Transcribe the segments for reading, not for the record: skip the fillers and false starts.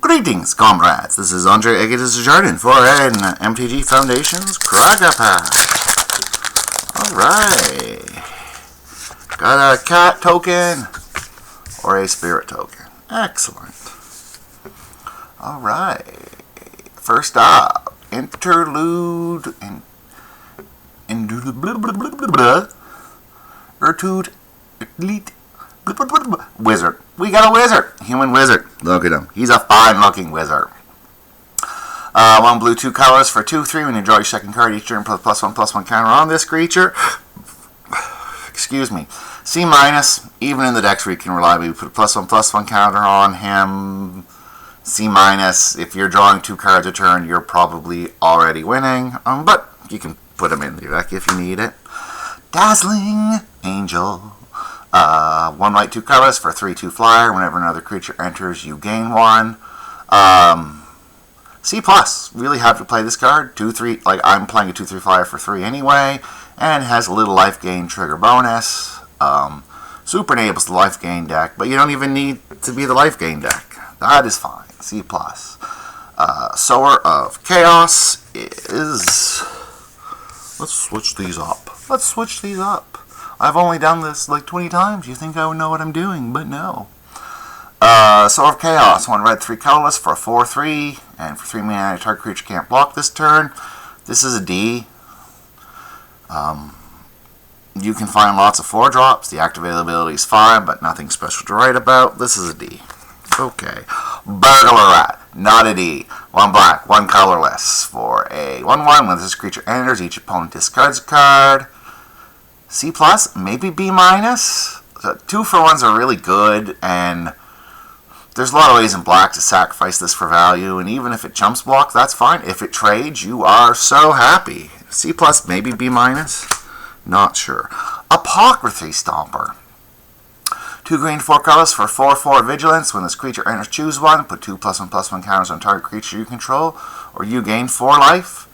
Greetings, comrades. This is Andre Aguilas Jardin for an MTG Foundation's Crack Pack. Alright. Got a cat token or a spirit token. Excellent. Alright. First up, Interlude. Elite. Wizard. We got a wizard. Human wizard. Look at him. He's a fine-looking wizard. 1 blue, 2 colors for 2/3. When you draw your second card each turn, put +1/+1 counter on this creature. Excuse me. C-, even in the decks where you can reliably put a +1/+1 counter on him. C-, if you're drawing 2 cards a turn, you're probably already winning. But you can put him in your deck if you need it. Dazzling Angel. 1 white, 2 colors for 3/2 flyer. Whenever another creature enters, you gain 1. C+. Really happy to play this card. 2/3. Like, I'm playing a 2/3 flyer for 3 anyway, and has a little life gain trigger bonus. Super enables the life gain deck, but you don't even need to be the life gain deck. That is fine. C+. Sower of Chaos is. Let's switch these up. I've only done this like 20 times. You think I would know what I'm doing, but no. Sower of Chaos. 1 red, 3 colorless for a 4/3. And for 3 mana, target creature can't block this turn. This is a D. You can find lots of 4-drops. The activated ability is fine, but nothing special to write about. This is a D. Okay. Burglar Rat. Not a D. 1 black, 1 colorless for a 1/1. When this creature enters, each opponent discards a card. C+, maybe B-. 2-for-1s are really good, and there's a lot of ways in black to sacrifice this for value, and even if it jumps block, that's fine. If it trades, you are so happy. C+, maybe B-. Not sure. Apocryphy Stomper. 2 green, 4 colors for 4/4 vigilance. When this creature enters, choose 1. Put 2 +1/+1 counters on target creature you control, or you gain 4 life.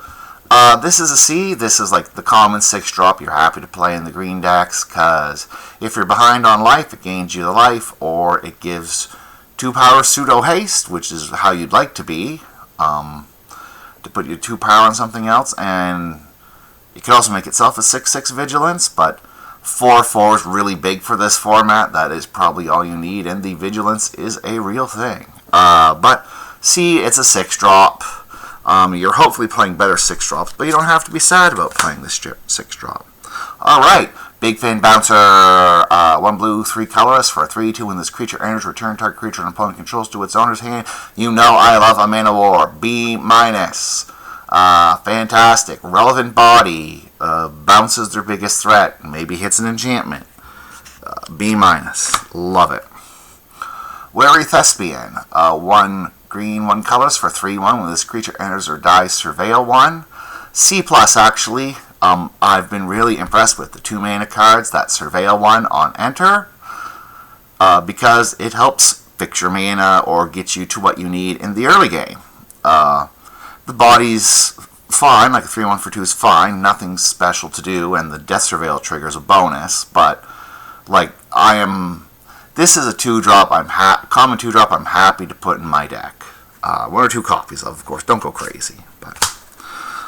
This is a C. This is like the common 6-drop you're happy to play in the green decks, because if you're behind on life, it gains you the life, or it gives 2 power pseudo haste, which is how you'd like to be, to put your 2 power on something else, and it could also make itself a 6/6 vigilance, but 4/4 is really big for this format. That is probably all you need, and the vigilance is a real thing. But C, it's a 6-drop. You're hopefully playing better 6-drops, but you don't have to be sad about playing this 6-drop. Alright, Big Fin Bouncer. 1 blue, 3 colorless for a 3/2. When this creature enters, return target creature an opponent controls to its owner's hand. You know I love a Mana War. B-. Fantastic. Relevant Body. Bounces their biggest threat. Maybe hits an enchantment. B-. Love it. Wary Thespian. 1 green, 1 colors for 3/1. When this creature enters or dies, surveil 1. C+, actually. I've been really impressed with the 2 mana cards that surveil 1 on enter, because it helps fix your mana or get you to what you need in the early game. The body's fine, like a 3/1 for 2 is fine, nothing special to do, and the Death Surveil trigger is a bonus, but like this is a 2-drop. Common 2-drop. I'm happy to put in my deck. 1 or 2 copies of course. Don't go crazy. But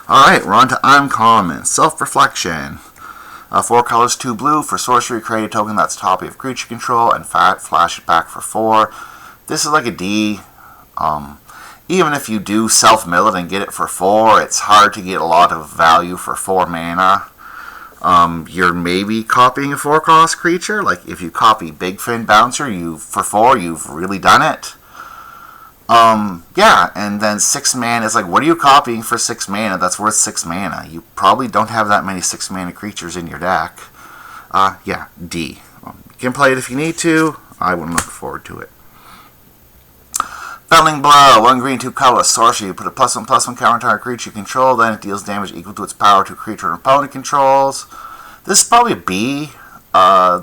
all right, we're on to uncommon. Self-Reflection. 4 colors, 2 blue for sorcery. Create a token that's top of creature control and flash it back for 4. This is like a D. Even if you do self-mill it and get it for 4, it's hard to get a lot of value for 4 mana. You're maybe copying a 4-cost creature. Like if you copy Big Fin Bouncer, for 4, you've really done it. Yeah, and then 6 mana is like, what are you copying for 6 mana? That's worth 6 mana. You probably don't have that many 6 mana creatures in your deck. Yeah, D. You can play it if you need to. I wouldn't look forward to it. Felling Blow. 1 green, 2 colors. Sorcery. You put a +1/+1 counter on target creature you control. Then it deals damage equal to its power to a creature an opponent controls. This is probably a B.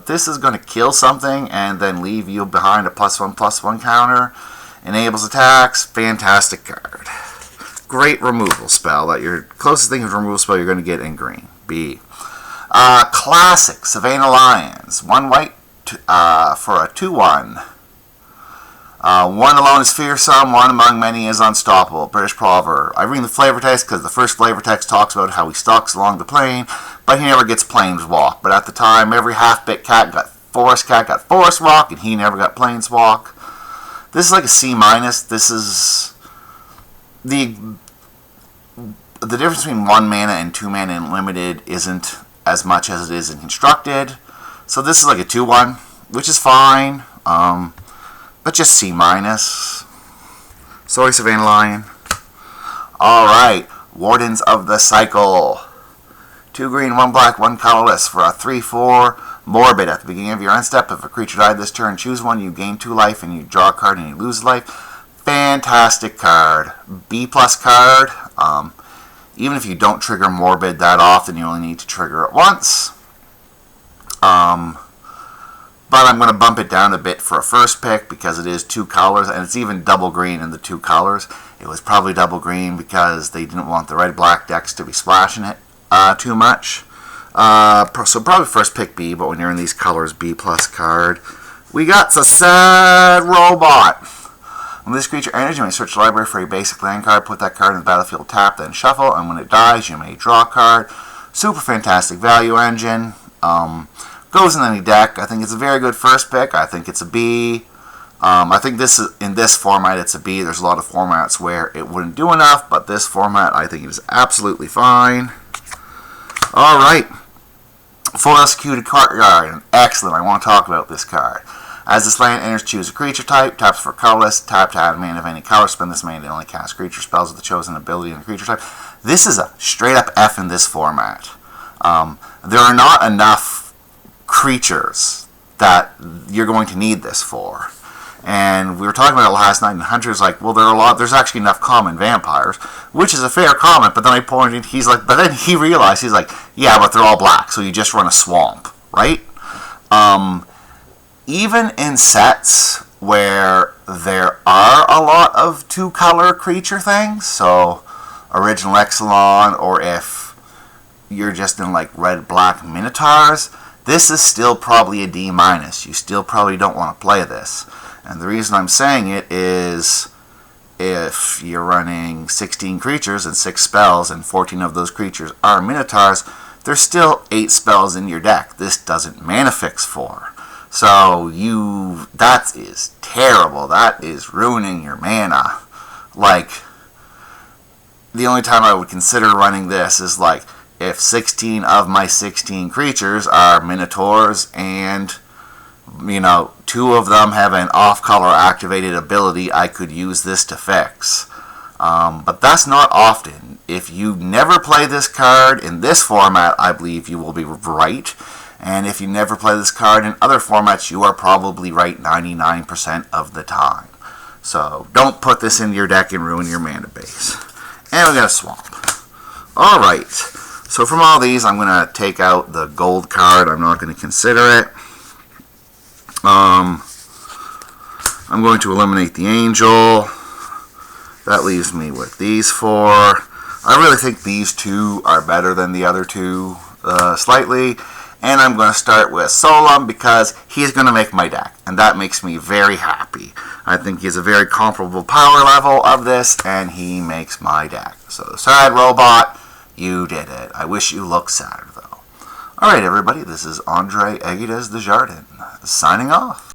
This is going to kill something and then leave you behind a +1/+1 counter. Enables attacks. Fantastic card. Great removal spell. That your closest thing to removal spell you're going to get in green. B. Classic Savannah Lions. 1 white for a 2/1. One alone is fearsome, one among many is unstoppable. British proverb. I bring the flavor text because the first flavor text talks about how he stalks along the plain, but he never gets planeswalk. But at the time, every half-bit cat got forest walk, and he never got planeswalk. This is like a C minus. This is the difference between 1 mana and 2 mana in limited isn't as much as it is in constructed. So this is like a 2/1, which is fine. But just C minus. Sorry, Savannah Lion. Alright, Wardens of the Cycle. 2 green, 1 black, 1 colorless for a 3/4 morbid. At the beginning of your end step, if a creature died this turn, choose one, you gain 2 life, and you draw a card and you lose life. Fantastic card. B+ card. Even if you don't trigger morbid that often, you only need to trigger it once. But I'm going to bump it down a bit for a first pick because it is 2 colors, and it's even double green in the 2 colors. It was probably double green because they didn't want the red-black decks to be splashing it too much. So probably first pick B, but when you're in these colors, B+ card. We got the Sad Robot. When this creature enters, you may search the library for a basic land card, put that card in the battlefield, tap, then shuffle, and when it dies, you may draw a card. Super fantastic value engine. Goes in any deck. I think it's a very good first pick. I think it's a B. I think this is, in this format it's a B. There's a lot of formats where it wouldn't do enough, but this format I think it is absolutely fine. Alright. Full executed card. Excellent. I want to talk about this card. As this land enters, choose a creature type. Taps for colorless. Tap to add a mana of any color. Spend this mana to only cast creature spells with the chosen ability and creature type. This is a straight up F in this format. There are not enough creatures that you're going to need this for. And we were talking about it last night, and Hunter's like, well, there's actually enough common vampires, which is a fair comment, but then I pointed, he's like, but then he realized, he's like, yeah, but they're all black, so you just run a swamp, right? Even in sets where there are a lot of 2-color creature things, so Original Exelon, or if you're just in like red-black Minotaurs, this is still probably a D-. You still probably don't want to play this. And the reason I'm saying it is if you're running 16 creatures and 6 spells and 14 of those creatures are Minotaurs, there's still 8 spells in your deck. This doesn't mana fix for. So that is terrible. That is ruining your mana. Like, the only time I would consider running this is like if 16 of my 16 creatures are Minotaurs and, 2 of them have an off-color activated ability I could use this to fix. But that's not often. If you never play this card in this format, I believe you will be right. And if you never play this card in other formats, you are probably right 99% of the time. So don't put this in your deck and ruin your mana base. And we got a swamp. Alright. So from all these, I'm going to take out the gold card. I'm not going to consider it. I'm going to eliminate the angel. That leaves me with these 4. I really think these 2 are better than the other 2 slightly. And I'm going to start with Solum because he's going to make my deck. And that makes me very happy. I think he's a very comparable power level of this, and he makes my deck. So, Sad Robot, you did it. I wish you looked sadder, though. Alright, everybody, this is Andre Aguides Desjardins, signing off.